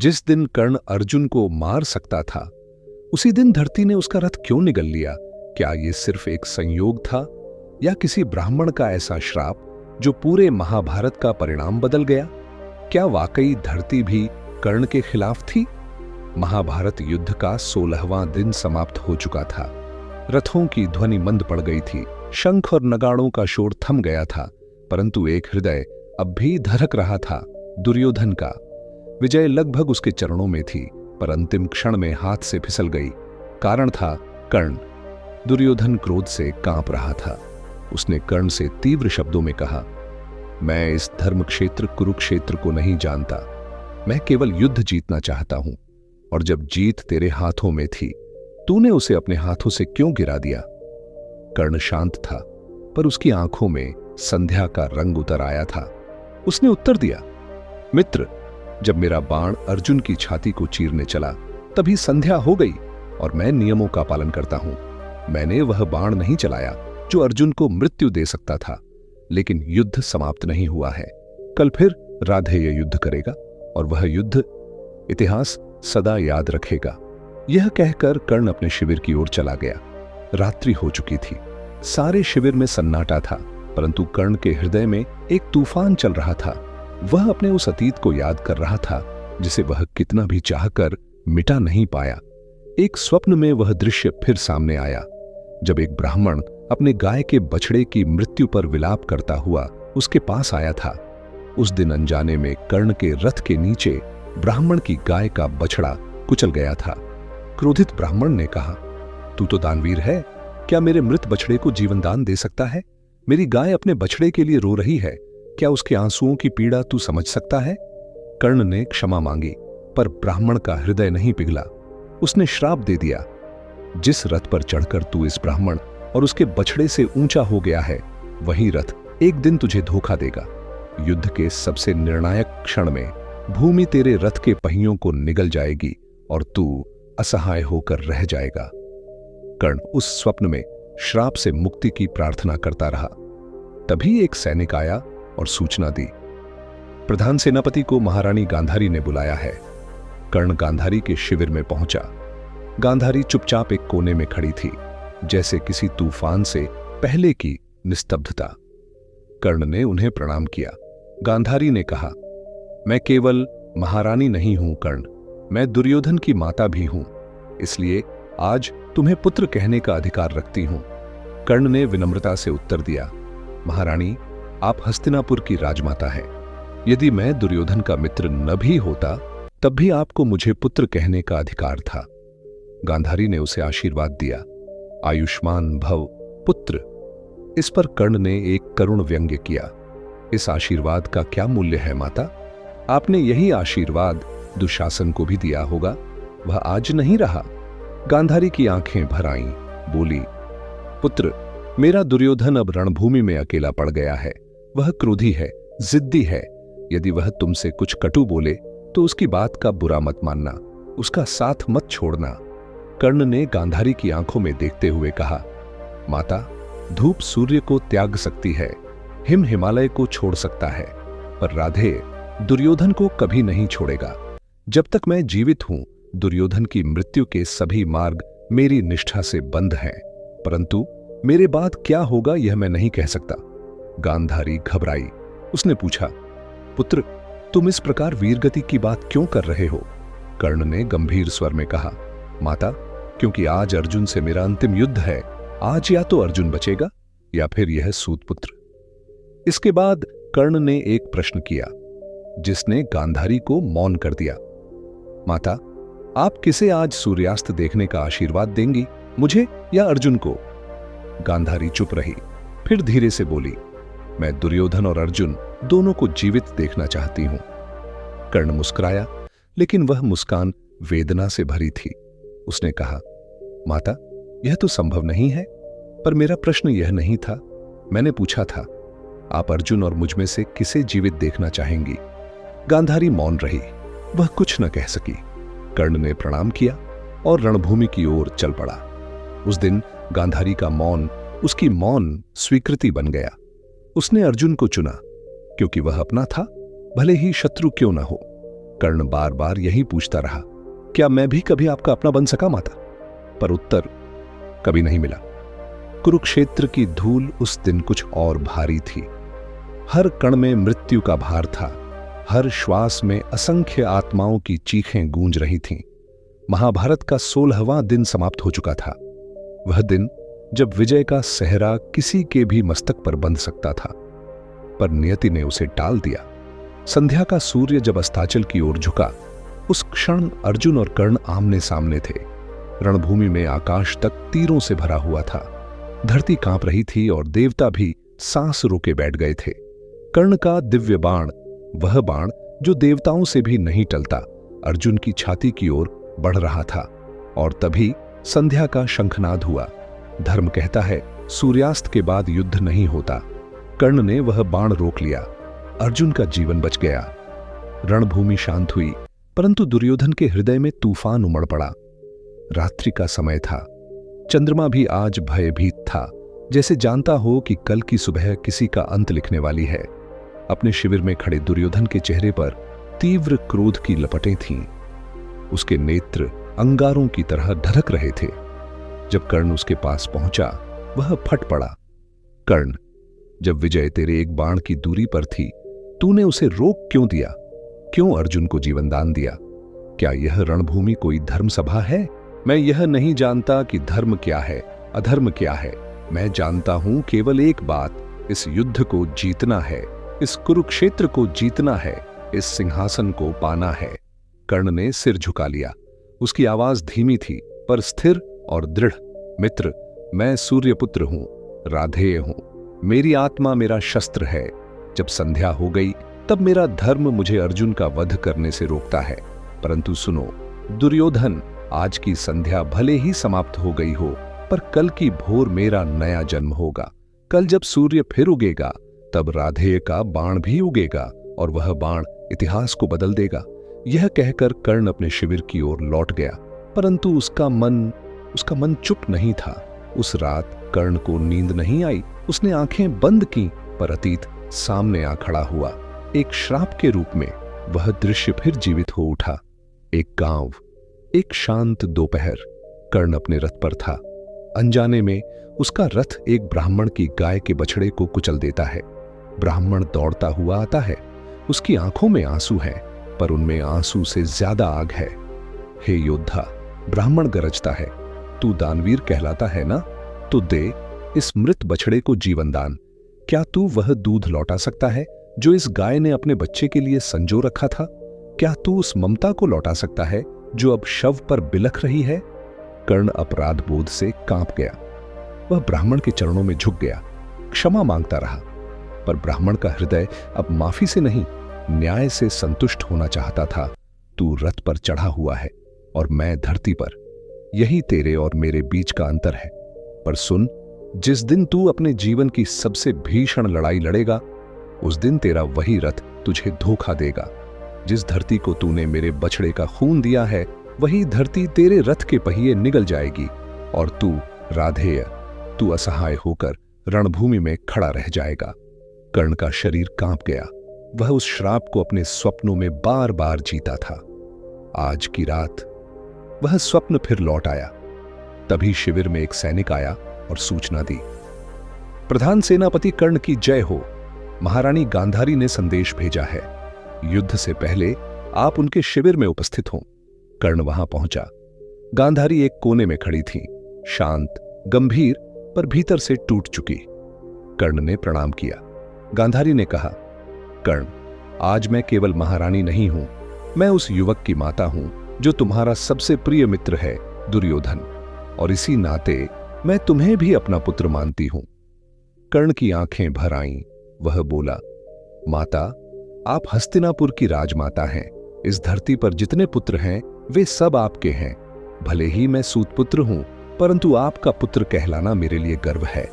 जिस दिन कर्ण अर्जुन को मार सकता था, उसी दिन धरती ने उसका रथ क्यों निगल लिया? क्या ये सिर्फ एक संयोग था या किसी ब्राह्मण का ऐसा श्राप जो पूरे महाभारत का परिणाम बदल गया? क्या वाकई धरती भी कर्ण के खिलाफ थी? महाभारत युद्ध का 16वां दिन समाप्त हो चुका था। रथों की ध्वनि मंद पड़ गई थी, शंख और नगाड़ों का शोर थम गया था, परंतु एक हृदय अब भी धड़क रहा था, दुर्योधन का। विजय लगभग उसके चरणों में थी, पर अंतिम क्षण में हाथ से फिसल गई। कारण था कर्ण। दुर्योधन क्रोध से कांप रहा था। उसने कर्ण से तीव्र शब्दों में कहा, मैं इस धर्म क्षेत्र कुरुक्षेत्र को नहीं जानता। मैं केवल युद्ध जीतना चाहता हूं, और जब जीत तेरे हाथों में थी, तूने उसे अपने हाथों से क्यों गिरा दिया? कर्ण शांत था, पर उसकी आंखों में संध्या का रंग उतर आया था। उसने उत्तर दिया, मित्र, जब मेरा बाण अर्जुन की छाती को चीरने चला, तभी संध्या हो गई, और मैं नियमों का पालन करता हूं। मैंने वह बाण नहीं चलाया जो अर्जुन को मृत्यु दे सकता था, लेकिन युद्ध समाप्त नहीं हुआ है। कल फिर राधेय युद्ध करेगा, और वह युद्ध इतिहास सदा याद रखेगा। यह कहकर कर्ण अपने शिविर की ओर चला गया। रात्रि हो चुकी थी। सारे शिविर में सन्नाटा था, परंतु कर्ण के हृदय में एक तूफान चल रहा था। वह अपने उस अतीत को याद कर रहा था, जिसे वह कितना भी चाहकर मिटा नहीं पाया। एक स्वप्न में वह दृश्य फिर सामने आया, जब एक ब्राह्मण अपने गाय के बछड़े की मृत्यु पर विलाप करता हुआ उसके पास आया था। उस दिन अनजाने में कर्ण के रथ के नीचे ब्राह्मण की गाय का बछड़ा कुचल गया था। क्रोधित ब्राह्मण ने कहा, तू तो दानवीर है, क्या मेरे मृत बछड़े को जीवन दान दे सकता है? मेरी गाय अपने बछड़े के लिए रो रही है, क्या उसके आंसुओं की पीड़ा तू समझ सकता है? कर्ण ने क्षमा मांगी, पर ब्राह्मण का हृदय नहीं पिघला। उसने श्राप दे दिया, जिस रथ पर चढ़कर तू इस ब्राह्मण और उसके बछड़े से ऊंचा हो गया है, वही रथ एक दिन तुझे धोखा देगा। युद्ध के सबसे निर्णायक क्षण में भूमि तेरे रथ के पहियों को निगल जाएगी और तू असहाय होकर रह जाएगा। कर्ण उस स्वप्न में श्राप से मुक्ति की प्रार्थना करता रहा। तभी एक सैनिक आया और सूचना दी, प्रधान सेनापति को महारानी गांधारी ने बुलाया है। कर्ण गांधारी के शिविर में पहुंचा। गांधारी चुपचाप एक कोने में खड़ी थी, जैसे किसी तूफान से पहले की निस्तब्धता। कर्ण ने उन्हें प्रणाम किया। गांधारी ने कहा, मैं केवल महारानी नहीं हूं कर्ण, मैं दुर्योधन की माता भी हूं, इसलिए आज तुम्हें पुत्र कहने का अधिकार रखती हूं। कर्ण ने विनम्रता से उत्तर दिया, महारानी, आप हस्तिनापुर की राजमाता हैं। यदि मैं दुर्योधन का मित्र न भी होता, तब भी आपको मुझे पुत्र कहने का अधिकार था। गांधारी ने उसे आशीर्वाद दिया, आयुष्मान भव पुत्र। इस पर कर्ण ने एक करुण व्यंग्य किया, इस आशीर्वाद का क्या मूल्य है माता? आपने यही आशीर्वाद दुशासन को भी दिया होगा, वह आज नहीं रहा। गांधारी की आंखें भर आईं, बोली, पुत्र, मेरा दुर्योधन अब रणभूमि में अकेला पड़ गया है। वह क्रोधी है, जिद्दी है। यदि वह तुमसे कुछ कटु बोले तो उसकी बात का बुरा मत मानना, उसका साथ मत छोड़ना। कर्ण ने गांधारी की आंखों में देखते हुए कहा, माता, धूप सूर्य को त्याग सकती है, हिम हिमालय को छोड़ सकता है, पर राधे दुर्योधन को कभी नहीं छोड़ेगा। जब तक मैं जीवित हूं, दुर्योधन की मृत्यु के सभी मार्ग मेरी निष्ठा से बंद हैं, परंतु मेरे बाद क्या होगा यह मैं नहीं कह सकता। गांधारी घबराई। उसने पूछा, पुत्र, तुम इस प्रकार वीरगति की बात क्यों कर रहे हो? कर्ण ने गंभीर स्वर में कहा, माता, क्योंकि आज अर्जुन से मेरा अंतिम युद्ध है। आज या तो अर्जुन बचेगा या फिर यह सूतपुत्र। इसके बाद कर्ण ने एक प्रश्न किया, जिसने गांधारी को मौन कर दिया। माता, आप किसे आज सूर्यास्त देखने का आशीर्वाद देंगी, मुझे या अर्जुन को? गांधारी चुप रही, फिर धीरे से बोली, मैं दुर्योधन और अर्जुन दोनों को जीवित देखना चाहती हूं। कर्ण मुस्कुराया, लेकिन वह मुस्कान वेदना से भरी थी। उसने कहा, माता, यह तो संभव नहीं है, पर मेरा प्रश्न यह नहीं था। मैंने पूछा था, आप अर्जुन और मुझ में से किसे जीवित देखना चाहेंगी? गांधारी मौन रही, वह कुछ न कह सकी। कर्ण ने प्रणाम किया और रणभूमि की ओर चल पड़ा। उस दिन गांधारी का मौन उसकी मौन स्वीकृति बन गया। उसने अर्जुन को चुना, क्योंकि वह अपना था, भले ही शत्रु क्यों न हो। कर्ण बार बार यही पूछता रहा, क्या मैं भी कभी आपका अपना बन सका माता? पर उत्तर कभी नहीं मिला। कुरुक्षेत्र की धूल उस दिन कुछ और भारी थी। हर कण में मृत्यु का भार था, हर श्वास में असंख्य आत्माओं की चीखें गूंज रही थीं। महाभारत का 16वां दिन समाप्त हो चुका था। वह दिन जब विजय का सेहरा किसी के भी मस्तक पर बंध सकता था, पर नियति ने उसे टाल दिया। संध्या का सूर्य जब अस्ताचल की ओर झुका, उस क्षण अर्जुन और कर्ण आमने सामने थे। रणभूमि में आकाश तक तीरों से भरा हुआ था। धरती कांप रही थी और देवता भी सांस रोके बैठ गए थे। कर्ण का दिव्य बाण, वह बाण जो देवताओं से भी नहीं टलता, अर्जुन की छाती की ओर बढ़ रहा था। और तभी संध्या का शंखनाद हुआ। धर्म कहता है सूर्यास्त के बाद युद्ध नहीं होता। कर्ण ने वह बाण रोक लिया। अर्जुन का जीवन बच गया। रणभूमि शांत हुई, परंतु दुर्योधन के हृदय में तूफान उमड़ पड़ा। रात्रि का समय था। चंद्रमा भी आज भयभीत था, जैसे जानता हो कि कल की सुबह किसी का अंत लिखने वाली है। अपने शिविर में खड़े दुर्योधन के चेहरे पर तीव्र क्रोध की लपटें थीं। उसके नेत्र अंगारों की तरह ढरक रहे थे। जब कर्ण उसके पास पहुंचा, वह फट पड़ा। कर्ण, जब विजय तेरे एक बाण की दूरी पर थी, तूने उसे रोक क्यों दिया? क्यों अर्जुन को जीवन दान दिया? क्या यह रणभूमि कोई धर्म सभा है? मैं यह नहीं जानता कि धर्म क्या है, अधर्म क्या है। मैं जानता हूं केवल एक बात, इस युद्ध को जीतना है, इस कुरुक्षेत्र को जीतना है, इस सिंहासन को पाना है। कर्ण ने सिर झुका लिया। उसकी आवाज धीमी थी पर स्थिर और दृढ़। मित्र, मैं सूर्यपुत्र हूं, राधेय हूं। मेरी आत्मा मेरा शस्त्र है। जब संध्या हो गई तब मेरा धर्म मुझे अर्जुन का वध करने से रोकता है। परंतु सुनो दुर्योधन, आज की संध्या भले ही समाप्त हो गई हो, पर कल की भोर मेरा नया जन्म होगा। कल जब सूर्य फिर उगेगा, तब राधेय का बाण भी उगेगा और वह बाण इतिहास को बदल देगा। यह कहकर कर्ण अपने शिविर की ओर लौट गया, परंतु उसका मन चुप नहीं था। उस रात कर्ण को नींद नहीं आई। उसने आंखें बंद की, पर अतीत सामने आ खड़ा हुआ। एक श्राप के रूप में वह दृश्य फिर जीवित हो उठा। एक गांव, एक शांत दोपहर। कर्ण अपने रथ पर था। अनजाने में उसका रथ एक ब्राह्मण की गाय के बछड़े को कुचल देता है। ब्राह्मण दौड़ता हुआ आता है। उसकी आंखों में आंसू हैं, पर उनमें आंसू से ज्यादा आग है। हे योद्धा, ब्राह्मण गरजता है, तू दानवीर कहलाता है ना? तो दे इस मृत बछड़े को जीवन दान। क्या तू वह दूध लौटा सकता है जो इस गाय ने अपने बच्चे के लिए संजो रखा था? क्या तू उस ममता को लौटा सकता है जो अब शव पर बिलख रही है? कर्ण अपराध बोध से कांप गया। वह ब्राह्मण के चरणों में झुक गया, क्षमा मांगता रहा। पर ब्राह्मण का हृदय अब माफी से नहीं, न्याय से संतुष्ट होना चाहता था। तू रथ पर चढ़ा हुआ है और मैं धरती पर। यही तेरे और मेरे बीच का अंतर है। पर सुन, जिस दिन तू अपने जीवन की सबसे भीषण लड़ाई लड़ेगा, उस दिन तेरा वही रथ तुझे धोखा देगा। जिस धरती को तूने मेरे बछड़े का खून दिया है, वही धरती तेरे रथ के पहिए निगल जाएगी और तू राधेय, तू असहाय होकर रणभूमि में खड़ा रह जाएगा। कर्ण का शरीर कांप गया। वह उस श्राप को अपने स्वप्नों में बार बार जीता था। आज की रात वह स्वप्न फिर लौट आया। तभी शिविर में एक सैनिक आया और सूचना दी, प्रधान सेनापति कर्ण की जय हो। महारानी गांधारी ने संदेश भेजा है। युद्ध से पहले आप उनके शिविर में उपस्थित हों। कर्ण वहां पहुंचा। गांधारी एक कोने में खड़ी थी, शांत, गंभीर, पर भीतर से टूट चुकी। कर्ण ने प्रणाम किया। गांधारी ने कहा, कर्ण, आज मैं केवल महारानी नहीं हूं, मैं उस युवक की माता हूं जो तुम्हारा सबसे प्रिय मित्र है, दुर्योधन, और इसी नाते मैं तुम्हें भी अपना पुत्र मानती हूं। कर्ण की आंखें भर आईं। वह बोला, माता, आप हस्तिनापुर की राजमाता हैं। इस धरती पर जितने पुत्र हैं वे सब आपके हैं। भले ही मैं सूतपुत्र हूं, परंतु आपका पुत्र कहलाना मेरे लिए गर्व है।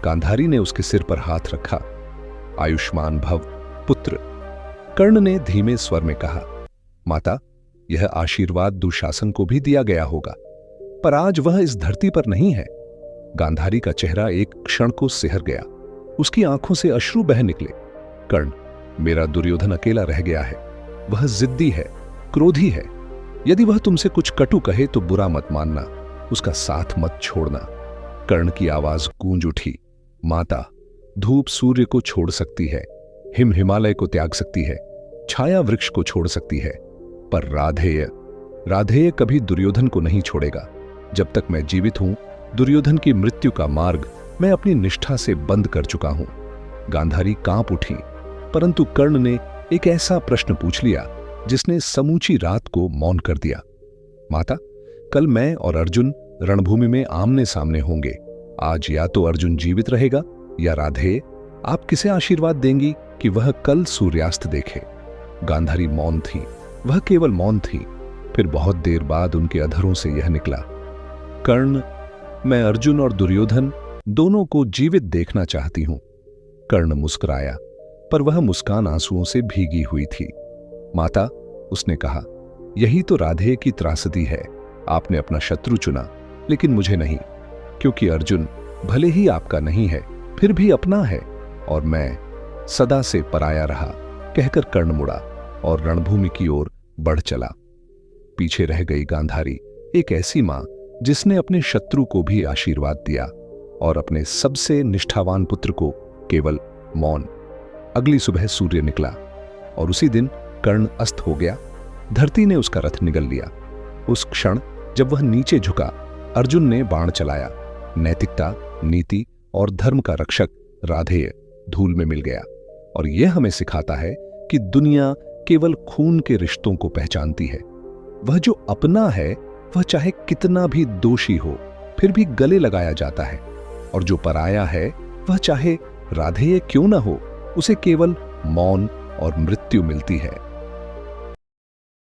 गांधारी ने उसके सिर पर हाथ रखा। आयुष्मान भव पुत्र। कर्ण ने धीमे स्वर में कहा, माता, यह आशीर्वाद दुशासन को भी दिया गया होगा, पर आज वह इस धरती पर नहीं है। गांधारी का चेहरा एक क्षण को सिहर गया। उसकी आंखों से अश्रु बह निकले। कर्ण, मेरा दुर्योधन अकेला रह गया है। वह जिद्दी है, क्रोधी है। यदि वह तुमसे कुछ कटु कहे तो बुरा मत मानना, उसका साथ मत छोड़ना। कर्ण की आवाज गूंज उठी, माता, धूप सूर्य को छोड़ सकती है, हिम हिमालय को त्याग सकती है, छाया वृक्ष को छोड़ सकती है, पर राधेय कभी दुर्योधन को नहीं छोड़ेगा। जब तक मैं जीवित हूं, दुर्योधन की मृत्यु का मार्ग मैं अपनी निष्ठा से बंद कर चुका हूं। गांधारी कांप उठी, परंतु कर्ण ने एक ऐसा प्रश्न पूछ लिया जिसने समूची रात को मौन कर दिया। माता, कल मैं और अर्जुन रणभूमि में आमने सामने होंगे। आज या तो अर्जुन जीवित रहेगा या राधेय। आप किसे आशीर्वाद देंगी कि वह कल सूर्यास्त देखे? गांधारी मौन थी, वह केवल मौन थी। फिर बहुत देर बाद उनके अधरों से यह निकला, कर्ण, मैं अर्जुन और दुर्योधन दोनों को जीवित देखना चाहती हूं। कर्ण मुस्कुराया, पर वह मुस्कान आंसुओं से भीगी हुई थी। माता, उसने कहा, यही तो राधेय की त्रासदी है। आपने अपना शत्रु चुना, लेकिन मुझे नहीं, क्योंकि अर्जुन भले ही आपका नहीं है, फिर भी अपना है, और मैं सदा से पराया रहा। कहकर कर्ण मुड़ा और रणभूमि की ओर बढ़ चला। पीछे रह गई गांधारी, एक ऐसी मां जिसने अपने शत्रु को भी आशीर्वाद दिया और अपने सबसे निष्ठावान पुत्र को केवल मौन। अगली सुबह सूर्य निकला और उसी दिन कर्ण अस्त हो गया। धरती ने उसका रथ निगल लिया। उस क्षण जब वह नीचे झुका, अर्जुन ने बाण चलाया। नैतिकता, नीति और धर्म का रक्षक राधेय धूल में मिल गया। और यह हमें सिखाता है कि दुनिया केवल खून के रिश्तों को पहचानती है। वह जो अपना है, वह चाहे कितना भी दोषी हो, फिर भी गले लगाया जाता है, और जो पराया है, वह चाहे राधेय क्यों न हो, उसे केवल मौन और मृत्यु मिलती है।